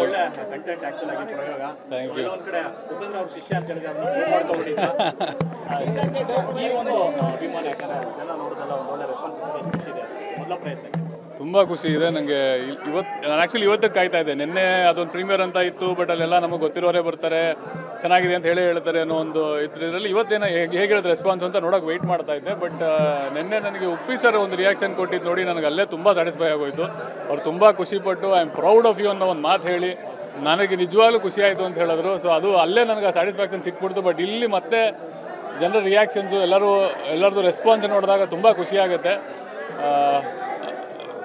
ಒಳ್ಳೆ content actual ಆಗಿ ಪ್ರಯೋಗ. ಒಂದ್ ಕಡೆ ಉಪೇಂದ್ರ ಅವ್ರ ಶಿಷ್ಯ ಅಂತ ಹೇಳಿದ್ರೆ ಈ ಒಂದು ಅಭಿಮಾನ ಯಾಕಂದ್ರೆ ಜನ ನೋಡೋದಲ್ಲ ಒಂದು ಒಳ್ಳೆ ರೆಸ್ಪಾನ್ಸ್ ಖುಷಿ ಇದೆ. ಮೊದಲ ಪ್ರಯತ್ನ ತುಂಬ ಖುಷಿ ಇದೆ ನನಗೆ. ನಾನು ಆ್ಯಕ್ಚುಲಿ ಇವತ್ತಕ್ಕೆ ಕಾಯ್ತಾ ಇದ್ದೆ. ನಿನ್ನೆ ಅದೊಂದು ಪ್ರೀಮಿಯರ್ ಅಂತ ಇತ್ತು, ಬಟ್ ಅಲ್ಲೆಲ್ಲ ನಮಗೆ ಗೊತ್ತಿರೋರೇ ಬರ್ತಾರೆ, ಚೆನ್ನಾಗಿದೆ ಅಂತ ಹೇಳ್ತಾರೆ ಅನ್ನೋ ಒಂದು ಇದರಲ್ಲಿ ಇವತ್ತೇನೋ ಹೇಗಿರೋದು ರೆಸ್ಪಾನ್ಸ್ ಅಂತ ನೋಡೋಕೆ ವೆಯ್ಟ್ ಮಾಡ್ತಾ ಇದ್ದೆ. ಬಟ್ ನಿನ್ನೆ ನನಗೆ ಉಪ್ಪಿ ಸರ್ ಒಂದು ರಿಯಾಕ್ಷನ್ ಕೊಟ್ಟಿದ್ದು ನೋಡಿ ನನಗೆ ಅಲ್ಲೇ ತುಂಬ ಸ್ಯಾಟಿಸ್ಫೈ ಆಗೋಯಿತು. ಅವ್ರು ತುಂಬ ಖುಷಿಪಟ್ಟು I am proud of you ಅನ್ನೋ ಒಂದು ಮಾತು ಹೇಳಿ ನನಗೆ ನಿಜವಾಗ್ಲೂ ಖುಷಿ ಆಯಿತು ಅಂತ ಹೇಳಿದ್ರು. ಸೊ ಅದು ಅಲ್ಲೇ ನನಗೆ ಸ್ಯಾಟಿಸ್ಫ್ಯಾಕ್ಷನ್ ಸಿಕ್ಬಿಡ್ತು. ಬಟ್ ಇಲ್ಲಿ ಮತ್ತೆ ಜನರ ರಿಯಾಕ್ಷನ್ಸು ಎಲ್ಲರದು ರೆಸ್ಪಾನ್ಸ್ ನೋಡಿದಾಗ ತುಂಬ ಖುಷಿಯಾಗುತ್ತೆ.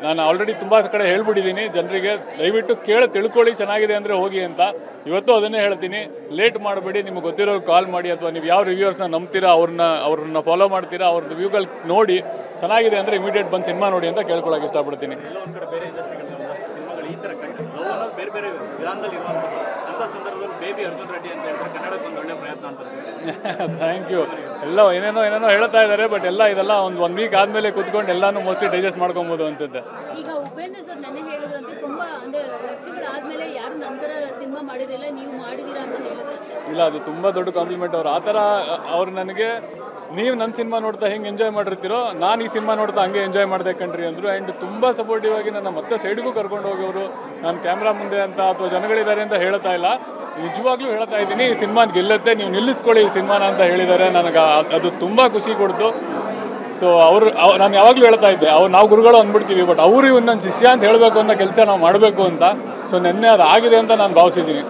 ನಾನು ಆಲ್ರೆಡಿ ತುಂಬ ಕಡೆ ಹೇಳ್ಬಿಟ್ಟಿದ್ದೀನಿ ಜನರಿಗೆ, ದಯವಿಟ್ಟು ತಿಳ್ಕೊಳ್ಳಿ ಚೆನ್ನಾಗಿದೆ ಅಂದರೆ ಹೋಗಿ ಅಂತ. ಇವತ್ತು ಅದನ್ನೇ ಹೇಳ್ತೀನಿ, ಲೇಟ್ ಮಾಡಬೇಡಿ. ನಿಮಗೆ ಗೊತ್ತಿರೋರು ಕಾಲ್ ಮಾಡಿ, ಅಥವಾ ನೀವು ಯಾವ ರಿವ್ಯೂರ್ಸ್ನ ನಂಬ್ತೀರಾ ಅವ್ರನ್ನ ಫಾಲೋ ಮಾಡ್ತೀರಾ, ಅವ್ರದ್ದು ವ್ಯೂಗಳು ನೋಡಿ ಚೆನ್ನಾಗಿದೆ ಅಂದರೆ ಇಮಿಡಿಯೇಟ್ ಬಂದು ಸಿನಿಮಾ ನೋಡಿ ಅಂತ ಕೇಳ್ಕೊಳ್ಳೋಕೆ ಇಷ್ಟಪಡ್ತೀನಿ. ಬೇರೆ ಸಿನಿಮಾಗಳು ಈ ಥರ ಬೇರೆ ಬೇರೆ ವಿಧಾನದಲ್ಲಿ ಇರುವಂಥದ್ದು ಅಂಥ ಸಂದರ್ಭದಲ್ಲಿ ಬೇಬಿ ಅರ್ಜುನ್ ರೆಡ್ಡಿ ಅಂತ ಹೇಳಿದ್ರೆ ಕನ್ನಡಕ್ಕೆ ಒಂದು ಒಳ್ಳೆ ಪ್ರಯತ್ನ ಅಂತ. Thank you. ಎಲ್ಲ ಏನೇನೋ ಹೇಳ್ತಾ ಇದ್ದಾರೆ, ಬಟ್ ಇದೆಲ್ಲ ಒಂದು ವೀಕ್ ಆದಮೇಲೆ ಕೂತ್ಕೊಂಡು ಎಲ್ಲಾನು ಮೋಸ್ಟ್ಲಿ ಡೈಜೆಸ್ಟ್ ಮಾಡ್ಕೊಬೋದು ಅನ್ಸುತ್ತೆ. ಈಗ ಉಪೇಂದ್ರ ಸರ್ ನೆನ್ನೆ ಹೇಳಿದ್ರಂತೆ ತುಂಬಾ ವರ್ಷಗಳಾದ್ಮೇಲೆ ಯಾರು ನಂತರ ಸಿನಿಮಾ ಮಾಡಿರಲಿಲ್ಲ, ನೀವು ಮಾಡಿದೀರಾ ಅಂತ ಹೇಳಿದ್ರೆ. ಇಲ್ಲ, ಅದು ತುಂಬ ದೊಡ್ಡ ಕಾಂಪ್ಲಿಮೆಂಟ್. ಅವ್ರು ಆ ಥರ ಅವ್ರು ನನಗೆ, ನೀವು ನನ್ನ ಸಿನಿಮಾ ನೋಡ್ತಾ ಹೆಂಗೆ ಎಂಜಾಯ್ ಮಾಡಿರ್ತೀರೋ ನಾನು ಈ ಸಿನಿಮಾ ನೋಡ್ತಾ ಹಂಗೆ ಎಂಜಾಯ್ ಮಾಡಿದೆ ಕಣ್ರಿ ಅಂದರು. ಆ್ಯಂಡ್ ತುಂಬ ಸಪೋರ್ಟಿವ್ ಆಗಿ ನನ್ನ ಮತ್ತೆ ಸೈಡ್ಗೂ ಕರ್ಕೊಂಡು ಹೋಗೋರು. ನಾನು ಕ್ಯಾಮ್ರಾ ಮುಂದೆ ಅಂತ ಅಥವಾ ಜನಗಳಿದ್ದಾರೆ ಅಂತ ಹೇಳ್ತಾ ಇಲ್ಲ, ನಿಜವಾಗ್ಲೂ ಹೇಳ್ತಾ ಇದ್ದೀನಿ, ಈ ಸಿನಿಮಾ ಗೆಲ್ಲುತ್ತೆ, ನೀವು ನಿಲ್ಲಿಸ್ಕೊಳ್ಳಿ ಈ ಸಿನಿಮಾನ ಅಂತ ಹೇಳಿದ್ದಾರೆ. ನನಗೆ ಅದು ತುಂಬ ಖುಷಿ ಕೊಡ್ತು. ಸೊ ನಾನು ಯಾವಾಗಲೂ ಹೇಳ್ತಾ ಇದ್ದೆ, ನಾವು ಗುರುಗಳು ಅಂದ್ಬಿಡ್ತೀವಿ, ಬಟ್ ಅವರು ಇನ್ನೊಂದು ಶಿಷ್ಯ ಅಂತ ಹೇಳಬೇಕು ಅನ್ನೋ ಕೆಲಸ ನಾವು ಮಾಡಬೇಕು ಅಂತ. ಸೊ ನಿನ್ನೆ ಅದು ಆಗಿದೆ ಅಂತ ನಾನು ಭಾವಿಸಿದ್ದೀನಿ.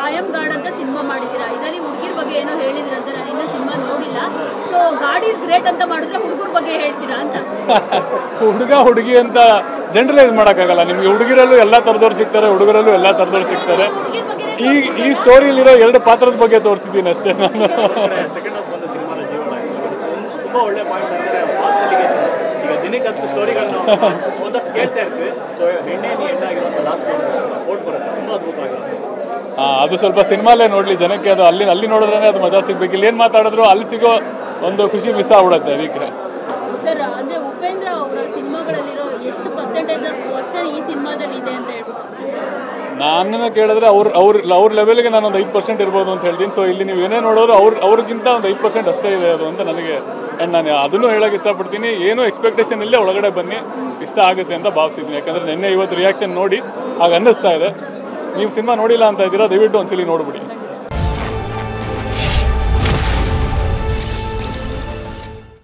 ಆಯಮ್ ಗಾರ್ಡ್ ಅಂತ ಸಿನಿಮಾ ಮಾಡಿದ್ದೀರಾ, ಇದರಲ್ಲಿ ಹುಡುಗಿರ ಬಗ್ಗೆ ಏನೋ ಹೇಳಿದ್ರಂತ, ನಾನು ಇನ್ನೂ ಸಿನಿಮಾ ನೋಡಿಲ್ಲ. ಸೊ ಗಾಡ್ ಈಸ್ ಗ್ರೇಟ್ ಅಂತ ಮಾಡಿದ್ರೆ ಹುಡುಗರ ಬಗ್ಗೆ ಹೇಳ್ತೀರಾ ಅಂತ. ಹುಡುಗಿ ಅಂತ ಜನರಲೈಸ್ ಮಾಡೋಕ್ಕಾಗಲ್ಲ. ನಿಮಗೆ ಹುಡುಗಿರಲ್ಲೂ ಎಲ್ಲ ಥರದವ್ರು ಸಿಗ್ತಾರೆ, ಹುಡುಗರಲ್ಲೂ ಎಲ್ಲ ಥರದವ್ರು ಸಿಗ್ತಾರೆ. ಈ ಸ್ಟೋರಿಯಲ್ಲಿರೋ 2 ಪಾತ್ರದ ಬಗ್ಗೆ ತೋರಿಸಿದ್ದೀನಿ ಅಷ್ಟೇ ನಾನು. ಸೆಕೆಂಡ್ ಹಾಫ್ ಬಂದ ಸಿನಿಮಾದ ಜೀವನ ತುಂಬ ಒಳ್ಳೆ ಪಾಯಿಂಟ್ ಅಂದರೆ ಫಾಲ್ಸ್ ಅಲಿಗೇಷನ್. ಈಗ ದಿನಕ್ಕೆ 10 ಸ್ಟೋರಿಗಳನ್ನ ಒಂದಷ್ಟು ಕೇಳ್ತಾ ಇರ್ತೀವಿ. ಸೊ ಹೆಣ್ಣಾಗಿರುವಂಥ ಲಾಸ್ಟ್ ಓಟ್ ಬರುತ್ತೆ, ತುಂಬ ಅದ್ಭುತವಾಗಿರುತ್ತೆ. ಅದು ಸ್ವಲ್ಪ ಸಿನಿಮಾಲೇ ನೋಡಲಿ ಜನಕ್ಕೆ, ಅದು ಅಲ್ಲಿ ನೋಡಿದ್ರೆ ಅದು ಮಜಾ ಸಿಗ್ಬೇಕು. ಇಲ್ಲಿ ಏನು ಮಾತಾಡಿದ್ರು ಅಲ್ಲಿ ಸಿಗೋ ಒಂದು ಖುಷಿ ಮಿಸ್ ಆಗ್ಬಿಡುತ್ತೆ. ಅದಕ್ಕೆ ಸರ್, ಅಂದರೆ ಉಪೇಂದ್ರ ಅವರ ಸಿನಿಮಾಗಳಲ್ಲಿರೋ ಎಷ್ಟು ಪರ್ಸೆಂಟೇಜ್ ವರ್ಷನ್ ಈ ಸಿನಿಮಾದಲ್ಲಿ ಇದೆ ಅಂತ ಹೇಳ್ಬಿಟ್ಟು ನನ್ನನ್ನು ಕೇಳಿದ್ರೆ ಅವ್ರ ಲೆವೆಲ್ಗೆ ನಾನು ಒಂದು 5% ಇರ್ಬೋದು ಅಂತ ಹೇಳ್ತೀನಿ. ಸೊ ಇಲ್ಲಿ ನೀವು ಏನೇ ನೋಡೋರು ಅವ್ರಿಗಿಂತ ಒಂದು 5% ಅಷ್ಟೇ ಇದೆ ಅದು ಅಂತ ನನಗೆ. ಆ್ಯಂಡ್ ನಾನು ಅದನ್ನು ಹೇಳೋಕ್ಕೆ ಇಷ್ಟಪಡ್ತೀನಿ, ಏನೂ ಎಕ್ಸ್ಪೆಕ್ಟೇಷನ್ ಇಲ್ಲೇ ಒಳಗಡೆ ಬನ್ನಿ, ಇಷ್ಟ ಆಗುತ್ತೆ ಅಂತ ಭಾವಿಸಿದ್ದೀನಿ. ಯಾಕಂದರೆ ನಿನ್ನೆ ಇವತ್ತು ರಿಯಾಕ್ಷನ್ ನೋಡಿ ಆಗ ಅನ್ನಿಸ್ತಾ ಇದೆ. ನೀವು ಸಿನಿಮಾ ನೋಡಿಲ್ಲ ಅಂತ ಇದ್ದೀರಾ, ದಯವಿಟ್ಟು ಒಂದ್ಸಲಿ ನೋಡ್ಬಿಡಿ.